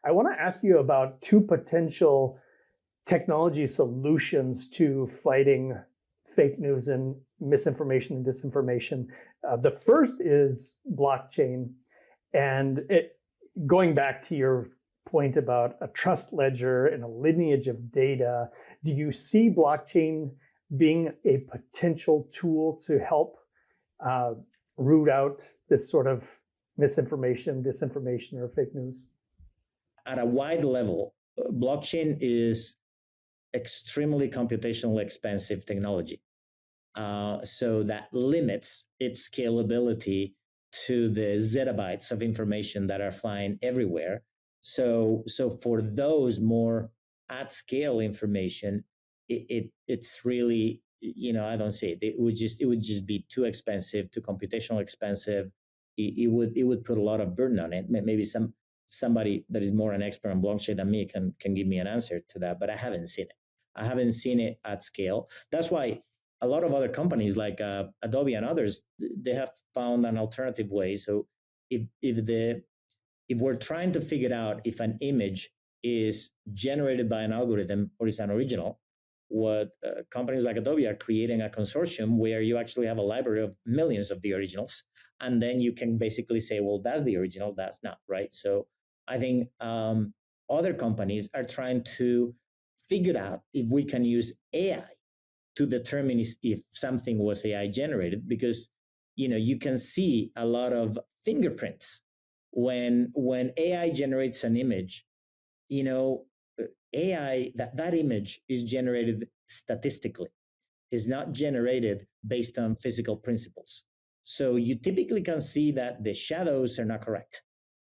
I want to ask you about two potential technology solutions to fighting fake news and misinformation and disinformation. The first is blockchain. And going back to your point about a trust ledger and a lineage of data, do you see blockchain being a potential tool to help root out this sort of misinformation, disinformation, or fake news? At a wide level, blockchain is extremely computationally expensive technology. So that limits its scalability to the zettabytes of information that are flying everywhere. So for those more at scale information, it's really, I don't see it. It would just be too expensive, too computationally expensive. It would put a lot of burden on it. Maybe somebody that is more an expert on blockchain than me can give me an answer to that, but I haven't seen it. I haven't seen it at scale. That's why a lot of other companies like Adobe and others, they have found an alternative way. So if we're trying to figure out if an image is generated by an algorithm or is an original, what companies like Adobe are creating a consortium where you actually have a library of millions of the originals, and then you can basically say, well, that's the original, that's not, right? So I think other companies are trying to figure out if we can use AI to determine if something was AI generated, because you can see a lot of fingerprints when AI generates an image. AI, that image is generated statistically, is not generated based on physical principles. So you typically can see that the shadows are not correct,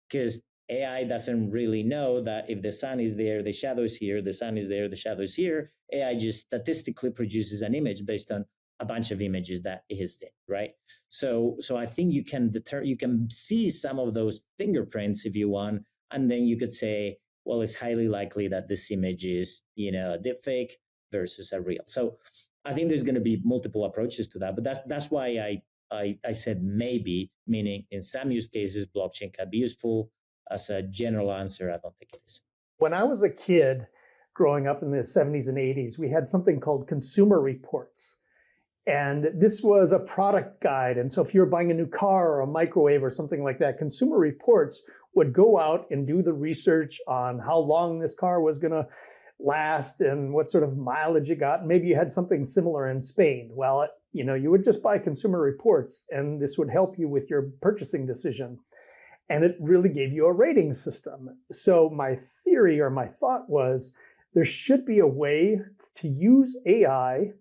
because AI doesn't really know that if the sun is there, the shadow is here, the sun is there, the shadow is here. AI just statistically produces an image based on a bunch of images that it has seen, right? So I think you can see some of those fingerprints if you want, and then you could say, well, it's highly likely that this image is, a deepfake versus a real. So I think there's going to be multiple approaches to that, but that's why I said maybe, meaning in some use cases, blockchain can be useful. As a general answer, I don't think it is. When I was a kid growing up in the 70s and 80s, we had something called Consumer Reports. And this was a product guide. And so if you were buying a new car or a microwave or something like that, Consumer Reports would go out and do the research on how long this car was going to last and what sort of mileage it got. Maybe you had something similar in Spain. Well, you would just buy Consumer Reports, and this would help you with your purchasing decision. And it really gave you a rating system. So my theory or my thought was there should be a way to use AI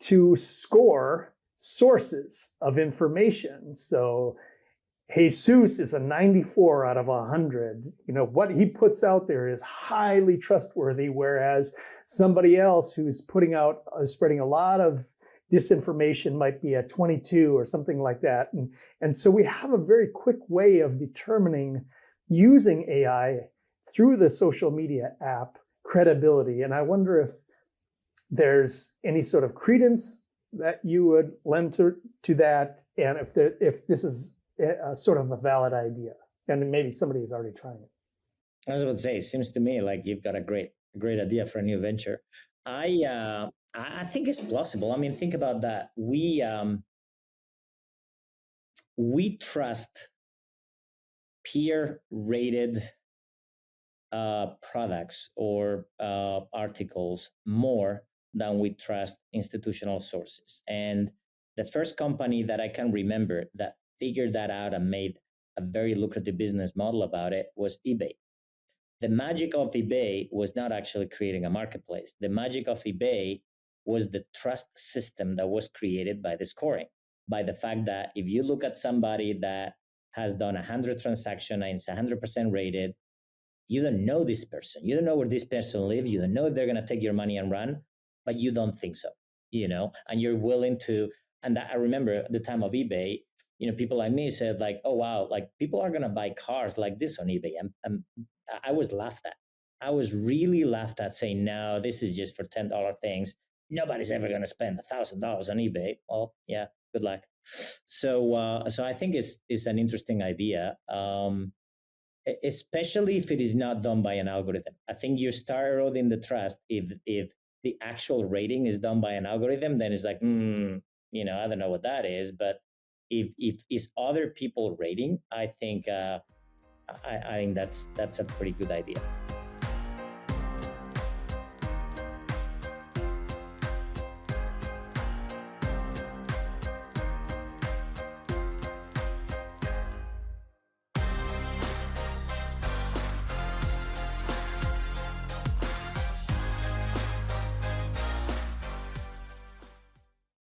to score sources of information. So Jesus is a 94 out of 100. What he puts out there is highly trustworthy, whereas somebody else who's spreading a lot of disinformation might be a 22 or something like that. And so we have a very quick way of determining, using AI through the social media app, credibility. And I wonder if there's any sort of credence that you would lend to that, and if this is a sort of a valid idea, and maybe somebody is already trying it. I was about to say, it seems to me like you've got a great idea for a new venture. I think it's plausible. I mean, think about that. We trust peer-rated products or articles more than we trust institutional sources. And the first company that I can remember that figured that out and made a very lucrative business model about it was eBay. The magic of eBay was not actually creating a marketplace. The magic of eBay was the trust system that was created by the scoring, by the fact that if you look at somebody that has done 100 transactions and it's 100% rated, you don't know this person. You don't know where this person lives. You don't know if they're going to take your money and run, but you don't think so, and you're willing to. And that, I remember at the time of eBay, people like me said like, oh, wow, like people are going to buy cars like this on eBay. And I was laughed at. I was really laughed at, saying, no, this is just for $10 things. Nobody's ever going to spend $1,000 on eBay. Well, yeah, good luck. So I think it's an interesting idea. especially if it is not done by an algorithm. I think you start eroding the trust if the actual rating is done by an algorithm. Then it's like, I don't know what that is. But if it's other people rating, I think I think that's a pretty good idea.